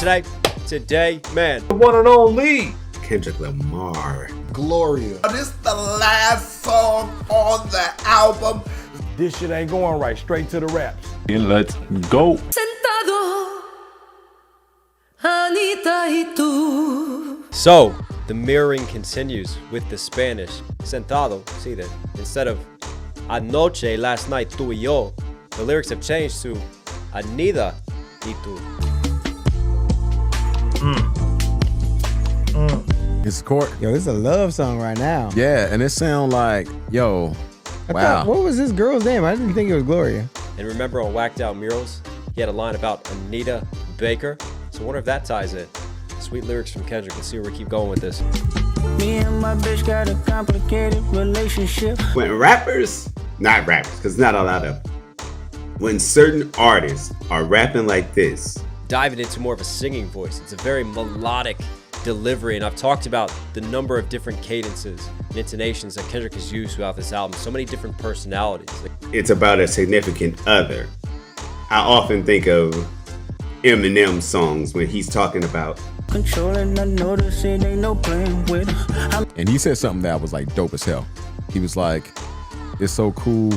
today? Today, man. The one and only Kendrick Lamar. Gloria. This is the last song on the album. This shit ain't going right. Straight to the raps. And let's go. So, the mirroring continues with the Spanish sentado. See that? Instead of anoche, last night, tú y yo, the lyrics have changed to anida y tú. It's court. Yo, this is a love song right now. Yeah, and it sound like, yo, wow. What was this girl's name? I didn't think it was Gloria. And remember on Whacked Out Murals, he had a line about Anita Baker. So I wonder if that ties in. Sweet lyrics from Kendrick. Let's see where we keep going with this. Me and my bitch got a complicated relationship. When rappers, not rappers, because not a lot of them, when certain artists are rapping like this, Diving into more of a singing voice. It's a very melodic delivery, and I've talked about the number of different cadences and intonations that Kendrick has used throughout this album. So many different personalities. it's about a significant other. I often think of Eminem songs when he's talking about Controlling, I notice it ain't no playing with. And he said something that was like dope as hell. He was like, it's so cool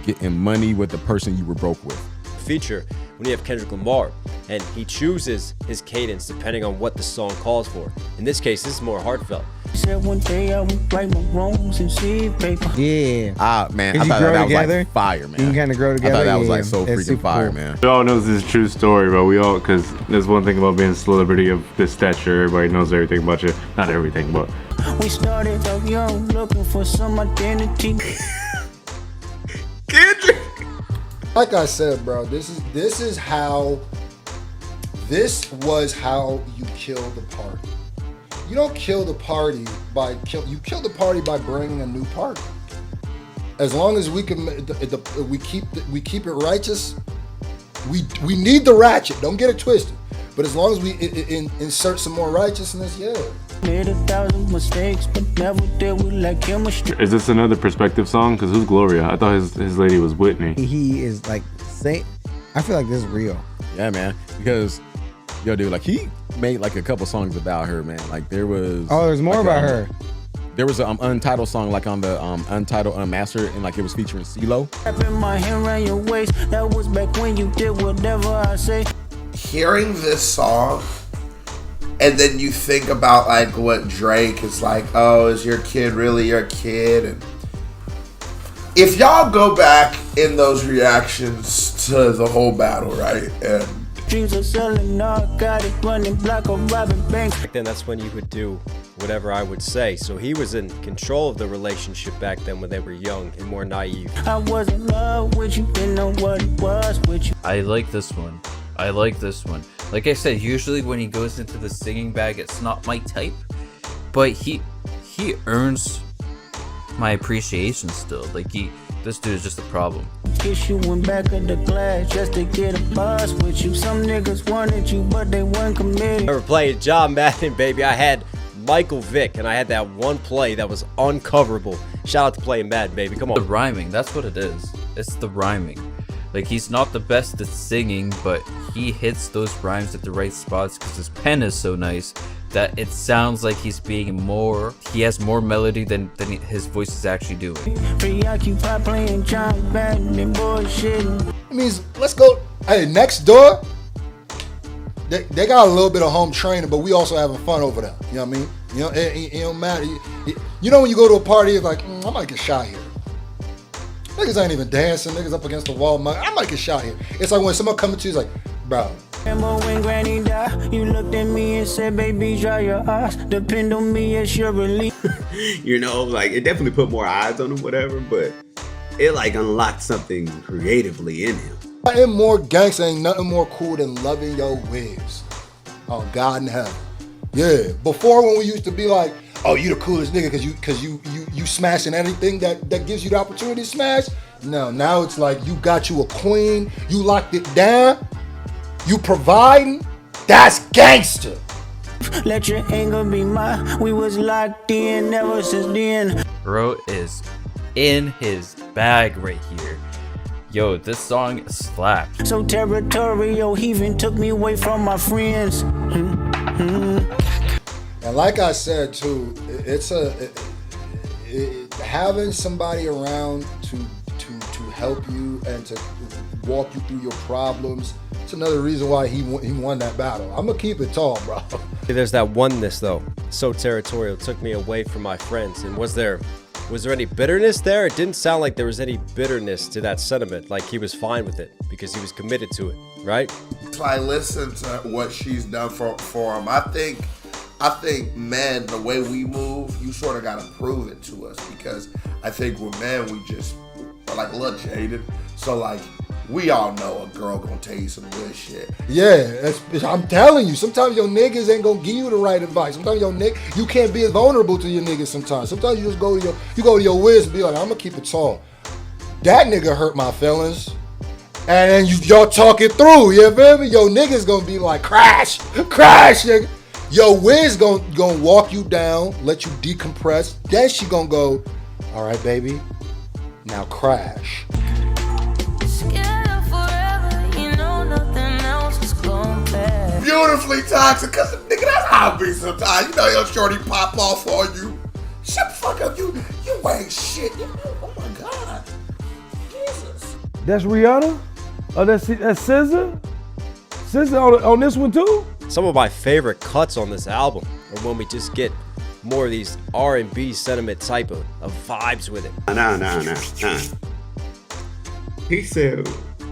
getting money with the person you were broke with. Feature when you have Kendrick Lamar, and he chooses his cadence depending on what the song calls for. In this case, this is more heartfelt. Said one day I would write my wrongs and see paper. Yeah. Ah, man, I Did you thought grow that was together? like fire, man. You can kind of grow together. I thought that was Yeah, like so that's freaking super fire, cool. man. We all knows this is a true story, but we all, because there's one thing about being a celebrity of this stature, everybody knows everything about you. Not everything, but. We started out young, looking for some identity. Kendrick. Like I said, bro, this was how you kill the party. You don't kill the party you kill the party by bringing a new party. As long as we can, we keep it righteous. We need the ratchet. Don't get it twisted. But as long as we insert some more righteousness, yeah. Made 1,000 mistakes, but never did we like chemistry. Is this another perspective song? Because who's Gloria? I thought his lady was Whitney. He is like, I feel like this is real. Yeah, man. Because, yo, dude, like he made like a couple songs about her, man. Like there was. Oh, there's more like, about her. There was an untitled song like on the Untitled Unmastered, and like it was featuring CeeLo. Wrapping my hand around your waist. That was back when you did whatever I say. Hearing this song, and then you think about like what Drake is like, oh, is your kid really your kid? And if y'all go back in those reactions to the whole battle, right? And Dreams of selling narcotic, running black or robbing banks. Back then, that's when you would do whatever I would say. So he was in control of the relationship back then when they were young and more naive. I was in love with you, didn't know what it was with you. I like this one. I like this one. Like I said, usually when he goes into the singing bag, it's not my type, but he earns my appreciation still. Like this dude is just a problem. Kiss you in back of the glass just to get a buzz with you. Some niggas wanted you, but they weren't committed. I remember playing John Madden, baby. I had Michael Vick, and I had that one play that was uncoverable. Shout out to playing Madden, baby. Come on. The rhyming, that's what it is. It's the rhyming. Like, he's not the best at singing, but he hits those rhymes at the right spots because his pen is so nice that it sounds like he has more melody than his voice is actually doing. Preoccupied playing John Madden and bullshitting. It means let's go. Hey, next door, they got a little bit of home training, but we also having fun over there. You know what I mean? You know, it don't matter. You know when you go to a party, it's like I might get shot here. Niggas ain't even dancing. Niggas up against the wall. I might get shot here. It's like when someone coming to you, it's like, bro. Remember when Granny died? You looked at me and said, "Baby, dry your eyes. Depend on me, it's your relief." You know, like it definitely put more eyes on him, whatever, but it like unlocked something creatively in him. And more gangsta ain't nothing more cool than loving your wigs. Oh, God in heaven. Yeah. Before when we used to be like, oh, you the coolest nigga because you smashing anything that gives you the opportunity to smash. No, now it's like you got you a queen, you locked it down, you providing. That's gangster. Let your anger be mine. We was locked in ever since then. Bro is in his bag right here. Yo, this song slaps. So territorial, he even took me away from my friends. And like I said too, it's having somebody around to help you and to walk you through your problems. It's another reason why he won that battle. I'm gonna keep it tall, bro. There's that oneness though. So territorial, took me away from my friends. And was there any bitterness there? It didn't sound like there was any bitterness to that sentiment. Like he was fine with it because he was committed to it, right? If I listen to what she's done for him, I think, men, the way we move, you sort of got to prove it to us, because I think with men, we just are like a little jaded. So like, we all know a girl gonna tell you some good shit. Yeah, I'm telling you, sometimes your niggas ain't gonna give you the right advice. Sometimes you can't be as vulnerable to your niggas sometimes. Sometimes you just go to your whiz and be like, I'm gonna keep it tall. That nigga hurt my feelings. And then y'all talk it through, you feel me? Yo niggas gonna be like, crash, nigga. Yo whiz gonna walk you down, let you decompress. Then she gonna go, all right, baby, now crash. Beautifully toxic, cause nigga, that's how I be sometimes. You know your shorty pop off on you. Shut the fuck up, you ain't shit. Oh my god, Jesus. That's Rihanna? Oh, that's SZA? SZA on this one too? Some of my favorite cuts on this album are when we just get more of these R&B sentiment type of vibes with it. Nah. He said,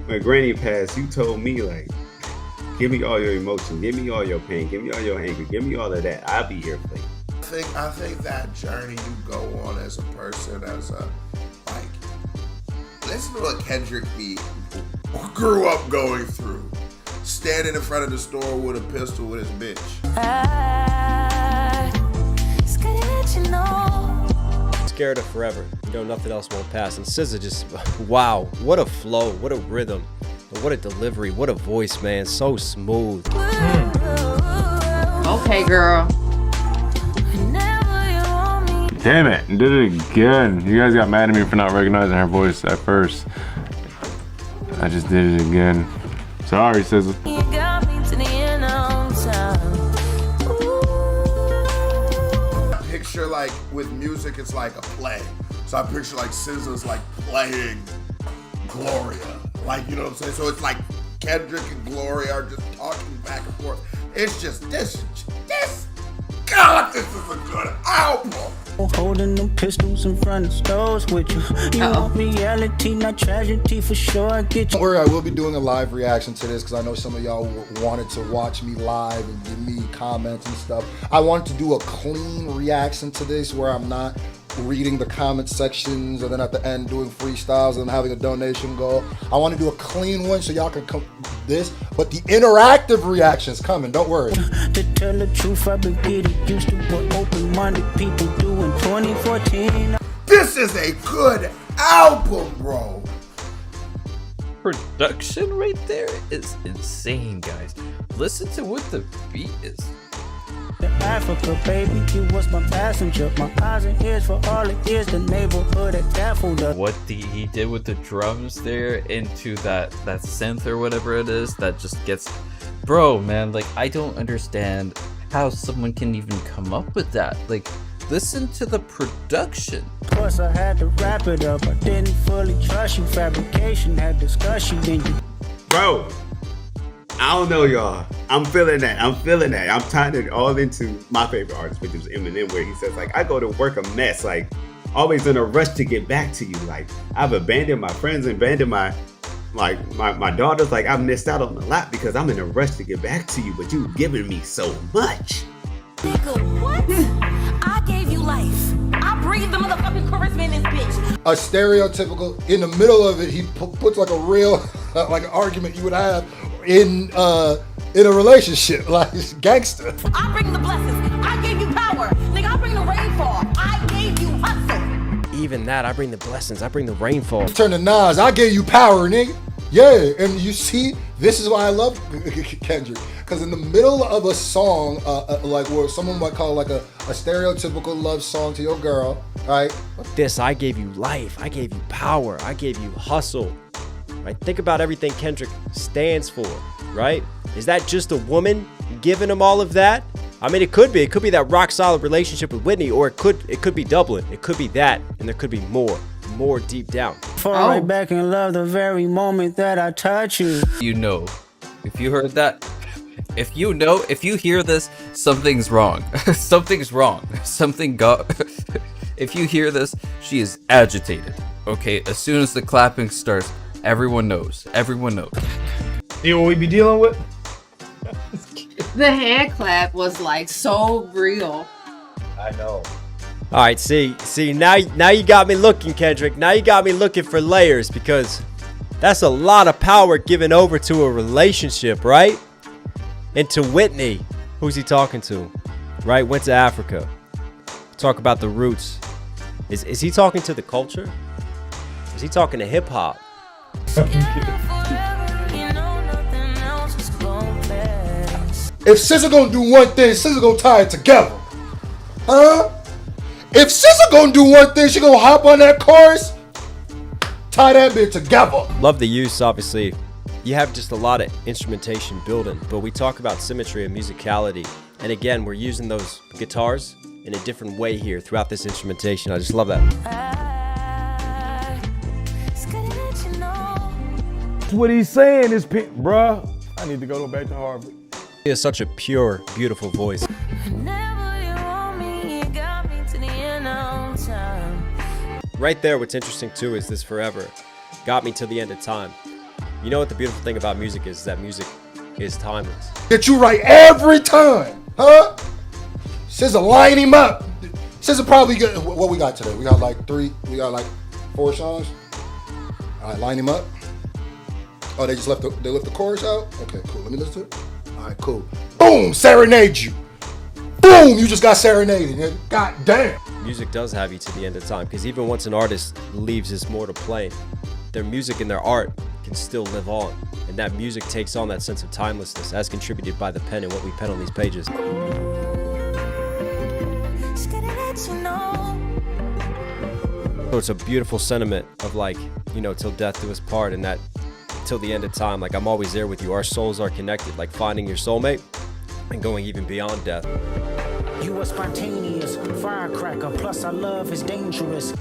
when Granny passed, you told me like, give me all your emotions, give me all your pain, give me all your anger, give me all of that. I'll be here for you. I think that journey you go on as a person, as a, like, listen to what Kendrick grew up going through. Standing in front of the store with a pistol with his bitch. Scared of Forever. You know, nothing else won't pass. And SZA just, wow, what a flow, what a rhythm, what a delivery, what a voice, man. So smooth. Okay, girl. Damn it, did it again. You guys got mad at me for not recognizing her voice at first. I just did it again. Sorry, SZA. Picture like with music, it's like a play. So I picture like SZA's like playing Gloria. Like, you know what I'm saying? So it's like Kendrick and Gloria are just talking back and forth. It's just this. God, this is a good album. Holding them pistols in front of stores with you. You want reality, not tragedy, for sure. I get you. Don't worry, I will be doing a live reaction to this because I know some of y'all wanted to watch me live and give me comments and stuff. I wanted to do a clean reaction to this where I'm not reading the comment sections and then at the end doing freestyles and having a donation goal. I want to do a clean one so y'all can come this, but the interactive reaction's coming, don't worry. To tell the truth, I've been getting used to what open-minded people do in 2014. This is a good album, bro. Production right there is insane, guys. Listen to what the beat is. Africa, baby, you was my passenger. My eyes and ears for all it is. The neighborhood at Daffodil. What he did with the drums there into that synth or whatever it is, that just gets, bro, man. Like, I don't understand how someone can even come up with that. Like, listen to the production. Of course, I had to wrap it up. I didn't fully trust you. Fabrication had discussion. Then you, Bro, I don't know, y'all. I'm feeling that. I'm tying it all into my favorite artist, which is Eminem, where he says, like, I go to work a mess, like, always in a rush to get back to you. Like, I've abandoned my friends, abandoned my daughters. Like, I've missed out on a lot because I'm in a rush to get back to you, but you've given me so much. Nigga, what? I gave you life. I breathed the motherfucking charisma in this bitch. A stereotypical, in the middle of it, he puts like a real, like an argument you would have in a relationship, like gangster. I bring the blessings. I gave you power. Nigga, I bring the rainfall. I gave you hustle. Even that, I bring the blessings, I bring the rainfall. Turn to Nas, I gave you power, nigga. Yeah, and you see, this is why I love Kendrick. Because in the middle of a song, like where someone might call it like a stereotypical love song to your girl, right? This, I gave you life, I gave you power, I gave you hustle. right? Think about everything Kendrick stands for, right? Is that just a woman giving him all of that? I mean, it could be that rock solid relationship with Whitney, or it could be Dublin. It could be that, and there could be more deep down. Fall right back in love the very moment that I touch you. You know, if you heard that, if you hear this, something's wrong. Something's wrong. If you hear this, she is agitated. Okay, as soon as the clapping starts, everyone knows. Everyone knows. You know what we be dealing with? The hand clap was like so real. I know. All right, see, now you got me looking, Kendrick. Now you got me looking for layers, because that's a lot of power given over to a relationship, right? And to Whitney, who's he talking to? Right, went to Africa. Talk about the roots. Is he talking to the culture? Is he talking to hip hop? If SZA gonna do one thing, SZA gonna tie it together. Huh? If SZA gonna do one thing, she gonna hop on that chorus, tie that bit together. Love the use, obviously. You have just a lot of instrumentation building, but we talk about symmetry and musicality. And again, we're using those guitars in a different way here throughout this instrumentation. I just love that. What he's saying is, bruh, I need to go back to Harvard. He has such a pure, beautiful voice. Right there, what's interesting too is this forever got me to the end of time. You know what the beautiful thing about music is that music is timeless. That you right every time, huh? SZA line him up. SZA probably got, what we got today? We got like 4 songs. All right, line him up. Oh, they just left the chorus out? Okay, cool. Let me listen to it. All right, cool. Boom, serenade you. Boom, you just got serenaded. God damn. Music does have you to the end of time, because even once an artist leaves this mortal plane, their music and their art can still live on. And that music takes on that sense of timelessness as contributed by the pen and what we pen on these pages. So it's a beautiful sentiment of like, you know, till death do us part, and that till the end of time, like I'm always there with you. Our souls are connected, like finding your soulmate and going even beyond death. You are spontaneous, firecracker, plus our love is dangerous.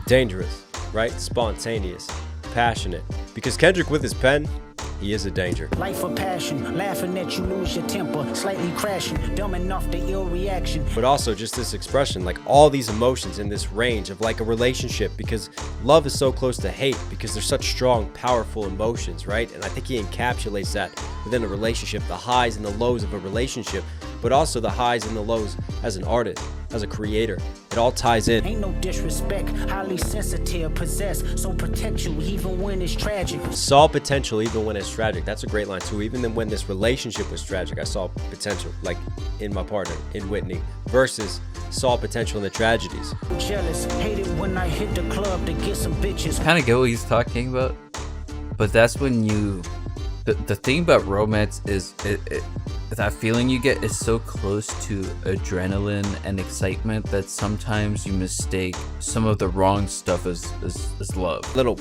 Dangerous, right? Spontaneous, passionate. Because Kendrick with his pen, he is a danger. Life of passion, laughing at you lose your temper, slightly crashing, dumbing off the ill reaction. But also just this expression, like all these emotions in this range of like a relationship, because love is so close to hate, because they're such strong, powerful emotions, right? And I think he encapsulates that within a relationship, the highs and the lows of a relationship, but also the highs and the lows as an artist, as a creator. It all ties in. Ain't no disrespect, highly sensitive, possessed, so protect you even when it's tragic. Saw potential even when it's tragic. That's a great line too. Even then when this relationship was tragic, I saw potential, like in my partner, in Whitney, versus saw potential in the tragedies. Jealous, hated when I hit the club to get some bitches. Kind of get what he's talking about, but that's when you... The thing about romance is that feeling you get is so close to adrenaline and excitement that sometimes you mistake some of the wrong stuff as love. Little,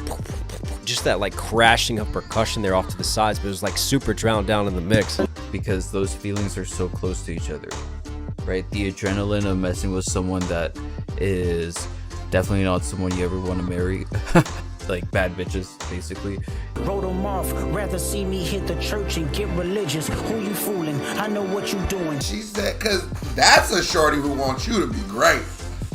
just that like crashing of percussion there off to the sides, but it was like super drowned down in the mix. Because those feelings are so close to each other, right? The adrenaline of messing with someone that is definitely not someone you ever want to marry. Like bad bitches, basically. Wrote them off, rather see me hit the church and get religious. Who you fooling? I know what you doing. She said, cause that's a shorty who wants you to be great.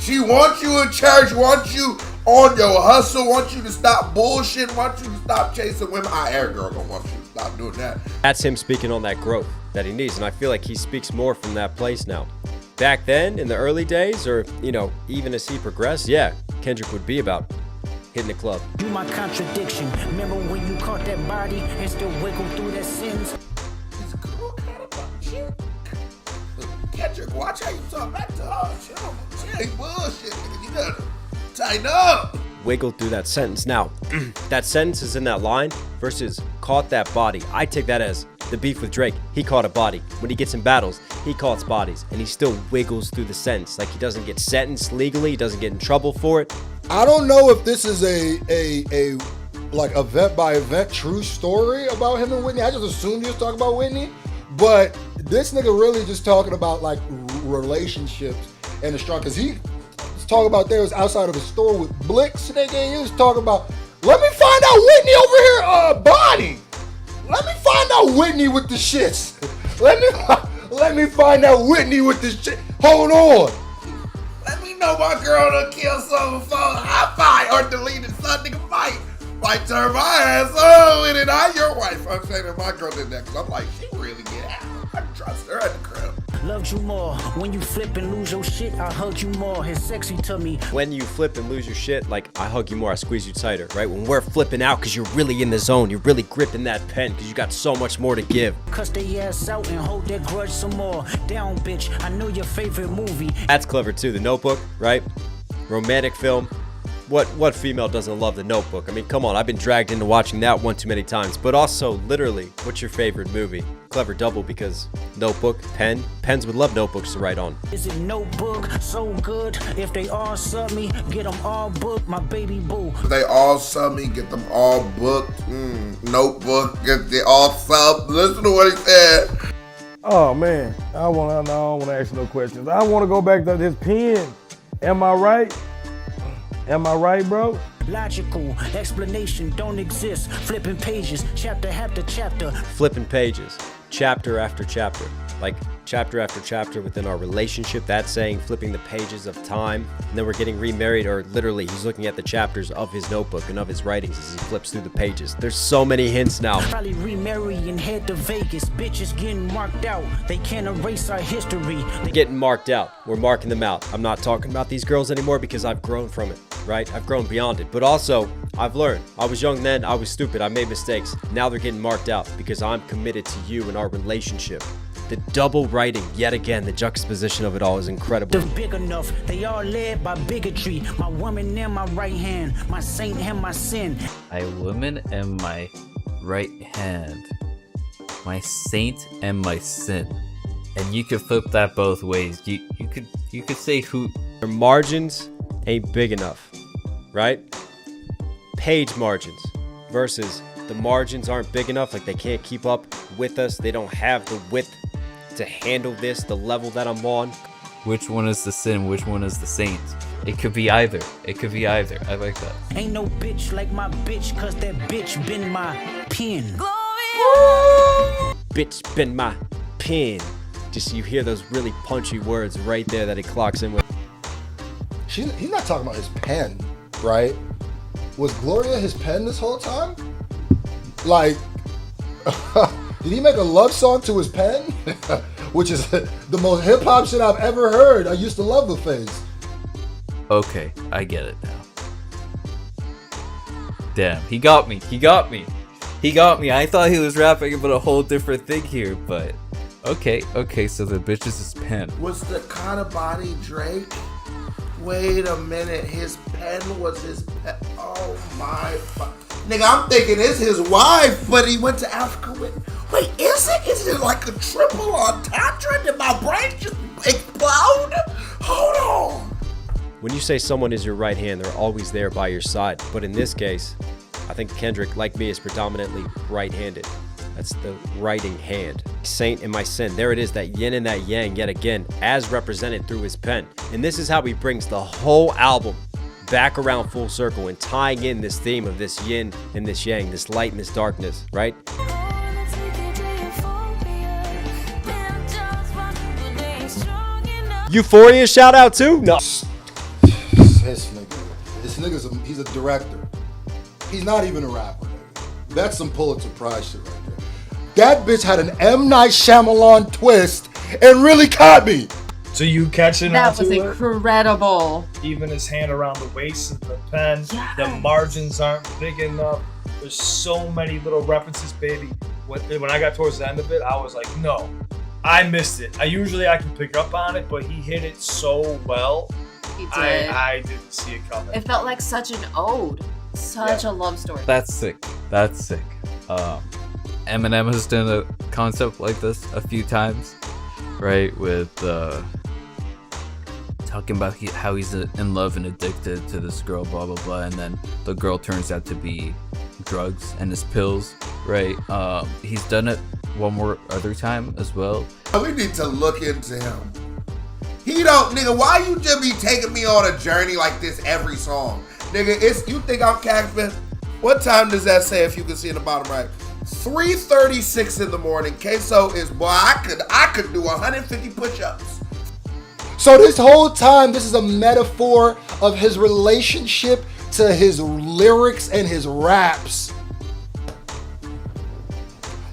She wants you in church, wants you on your hustle, wants you to stop bullshit, wants you to stop chasing women. Every girl gonna want you to stop doing that. That's him speaking on that growth that he needs, and I feel like he speaks more from that place now. Back then, in the early days, or, you know, even as he progressed, yeah, Kendrick would be about hitting the club. You my contradiction. Remember when you caught that body and still wiggle through that sins? This girl got about you. Kendrick, watch how you talk back to her. She ain't bullshit, nigga. You gotta tighten up. Wiggle through that sentence. Now, that sentence is in that line versus caught that body. I take that as the beef with Drake. He caught a body. When he gets in battles, he caught bodies, and he still wiggles through the sentence. Like he doesn't get sentenced legally, he doesn't get in trouble for it. I don't know if this is a like event by event true story about him and Whitney. I just assumed he was talking about Whitney, but this nigga really just talking about like relationships and the strong. Cause he was talking about there was outside of the store with Blix, nigga. And he was talking about, let me find out Whitney over here, Bonnie. Let me find out Whitney with the shits. Let me find out Whitney with the shit. Hold on. Let me know my girl done killed someone before I fight or deleted something to fight. Might turn my ass on with it. I'm your wife. I'm saying that my girl did that because I'm like, she really get out. I trust her at the crib. Loved you more. When you flip and lose your shit, I hug you more. It's sexy to me. When you flip and lose your shit, like, I hug you more, I squeeze you tighter, right? When we're flipping out because you're really in the zone, you're really gripping that pen because you got so much more to give. Cuss they ass out and hold that grudge some more. Down, bitch, I know your favorite movie. That's clever too. The Notebook, right? Romantic film. What female doesn't love The Notebook? I mean, come on, I've been dragged into watching that one too many times. But also, literally, what's your favorite movie? Clever double because Notebook, pen. Pens would love notebooks to write on. Is it Notebook? So good. If they all sub me, get them all booked, my baby boo. If they all sub me, get them all booked. Notebook, get they all sub. Listen to what he said. Oh man, I don't want to ask no questions. I want to go back to this pen. Am I right? Am I right, bro? Logical explanation don't exist. Flipping pages, chapter after chapter. Flipping pages, chapter after chapter. Like chapter after chapter within our relationship. That's saying flipping the pages of time. And then we're getting remarried, or literally he's looking at the chapters of his notebook and of his writings as he flips through the pages. There's so many hints now. Probably remarry and head to Vegas. Bitches getting marked out. They can't erase our history. Getting marked out. We're marking them out. I'm not talking about these girls anymore because I've grown from it, right? I've grown beyond it. But also, I've learned. I was young then. I was stupid. I made mistakes. Now they're getting marked out because I'm committed to you and our relationship. The double writing, yet again, the juxtaposition of it all is incredible. They're big enough, they all led by bigotry. My woman in my right hand, my saint and my sin. My woman and my right hand, my saint and my sin. And you could flip that both ways. You could say who. Their margins ain't big enough, right? Page margins versus the margins aren't big enough, like they can't keep up with us. They don't have the width to handle this, the level that I'm on. Which one is the sin? Which one is the saint? It could be either. It could be either. I like that. Ain't no bitch like my bitch, cause that bitch been my pen. Gloria! Bitch been my pen. Just you hear those really punchy words right there that he clocks in with. He's not talking about his pen, right? Was Gloria his pen this whole time? Like, did he make a love song to his pen? Which is the most hip hop shit I've ever heard. I used to love the phase. Okay, I get it now. Damn, he got me. He got me. He got me. I thought he was rapping about a whole different thing here, but okay, so the bitch is his pen. Was the kind of body Drake? Wait a minute, his pen was his pen. Oh my fuck. Nigga, I'm thinking it's his wife, but he went to Africa with. Wait, is it? Is it like a triple entendre? Did my brain just explode? Hold on. When you say someone is your right hand, they're always there by your side. But in this case, I think Kendrick, like me, is predominantly right-handed. That's the writing hand. Saint and my sin. There it is, that yin and that yang, yet again, as represented through his pen. And this is how he brings the whole album back around full circle and tying in this theme of this yin and this yang, this light and this darkness, right? Euphoria shout out too? No. This nigga's he's a director. He's not even a rapper, nigga. That's some Pulitzer Prize shit right there. That bitch had an M. Night Shyamalan twist and really caught me. So you catching that onto was it? incredible. Even his hand around the waist of the pen. Yes. The margins aren't big enough. There's so many little references, baby. When I got towards the end of it, I was like, no, I missed it. I can pick up on it, but he hit it so well. He did. I didn't see it coming. It felt like such an ode. Such a love story. That's sick. That's sick. Eminem has done a concept like this a few times, right? With talking about how he's in love and addicted to this girl, blah blah blah, and then the girl turns out to be drugs and his pills, right? He's done it one more other time as well. We need to look into him. He don't, nigga, why you just be taking me on a journey like this every song? Nigga, you think I'm capping? What time does that say, if you can see in the bottom right? 3:36 in the morning. Queso is, boy, I could do 150 push-ups. So this whole time, this is a metaphor of his relationship to his lyrics and his raps.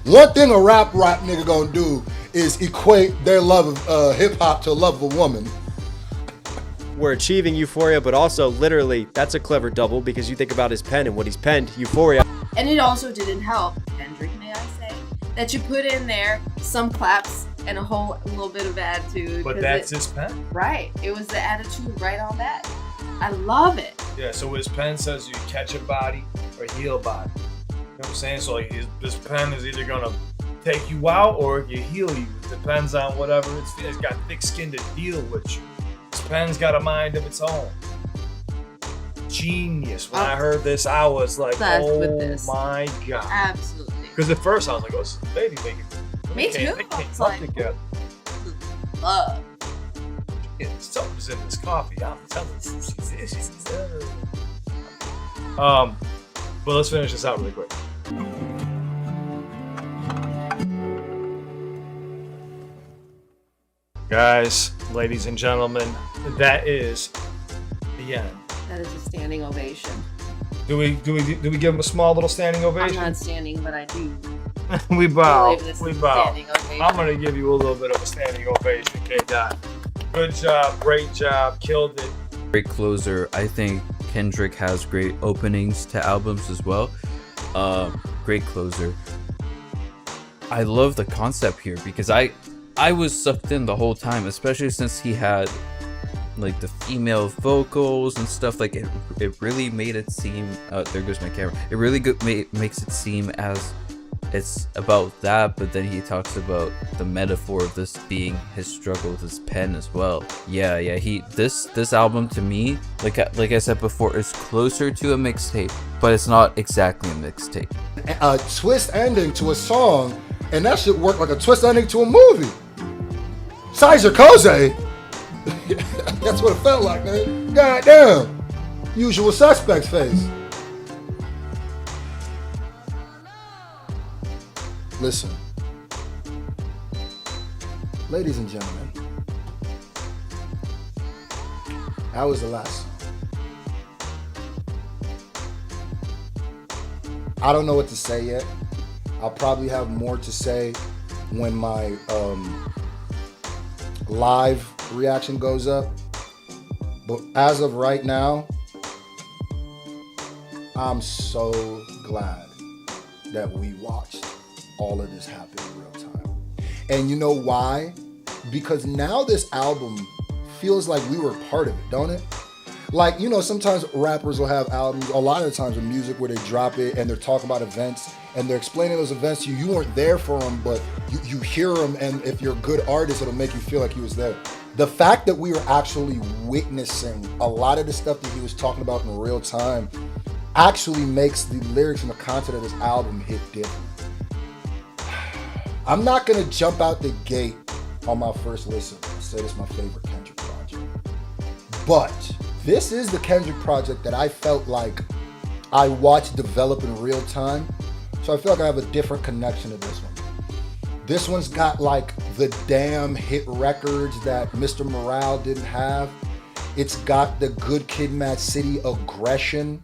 One thing a rap nigga gonna do is equate their love of hip-hop to love of a woman. We're achieving euphoria, but also literally, that's a clever double because you think about his pen and what he's penned, euphoria. And it also didn't help, Kendrick, may I say, that you put in there some claps and a little bit of attitude. But that's his pen. Right. It was the attitude right on that. I love it. Yeah, so his pen says you catch a body or heal a body. You know what I'm saying? So like this pen is either gonna take you out or you heal you. It depends on whatever it's got thick skin to deal with you. This pen's got a mind of its own. Genius. When I heard this, I was like, oh my god. Absolutely. Because at first I was like, oh, this is baby making. Me too. They can't It's come like, together. love. Yeah, something's in this coffee. I'm telling you, she's but let's finish this out really quick. Guys, ladies and gentlemen, that is the end. That is a standing ovation. Do we give him a small little standing ovation? I'm not standing, but I do. We bow. believe this We is a bow. standing ovation. I'm gonna give you a little bit of a standing ovation, K-Dot. Good job, great job, killed it. Great closer. I think Kendrick has great openings to albums as well. Great closer. I love the concept here because I was sucked in the whole time, especially since he had like the female vocals and stuff. Like it really made it seem. There goes my camera. It really makes it seem as it's about that, but then he talks about the metaphor of this being his struggle with his pen as well. Yeah. This album to me, like I said before, is closer to a mixtape, but it's not exactly a mixtape. A twist ending to a song, and that should work like a twist ending to a movie. Sizer Koze. That's what it felt like, man. Goddamn. Usual Suspects face. Listen. Ladies and gentlemen. That was the last song. I don't know what to say yet. I'll probably have more to say when my live reaction goes up. But as of right now, I'm so glad that we watched all of this happen in real time. And you know why? Because now this album feels like we were part of it, don't it? Like, you know, sometimes rappers will have albums, a lot of the times with music, where they drop it and they're talking about events and they're explaining those events to you. You weren't there for them, but you hear them, and if you're a good artist, it'll make you feel like you was there. The fact that we were actually witnessing a lot of the stuff that he was talking about in real time actually makes the lyrics and the content of this album hit different. I'm not gonna jump out the gate on my first listen and say this is my favorite Kendrick project. But this is the Kendrick project that I felt like I watched develop in real time. So I feel like I have a different connection to this one. This one's got like the damn hit records that Mr. Morale didn't have. It's got the Good Kid, Mad City aggression.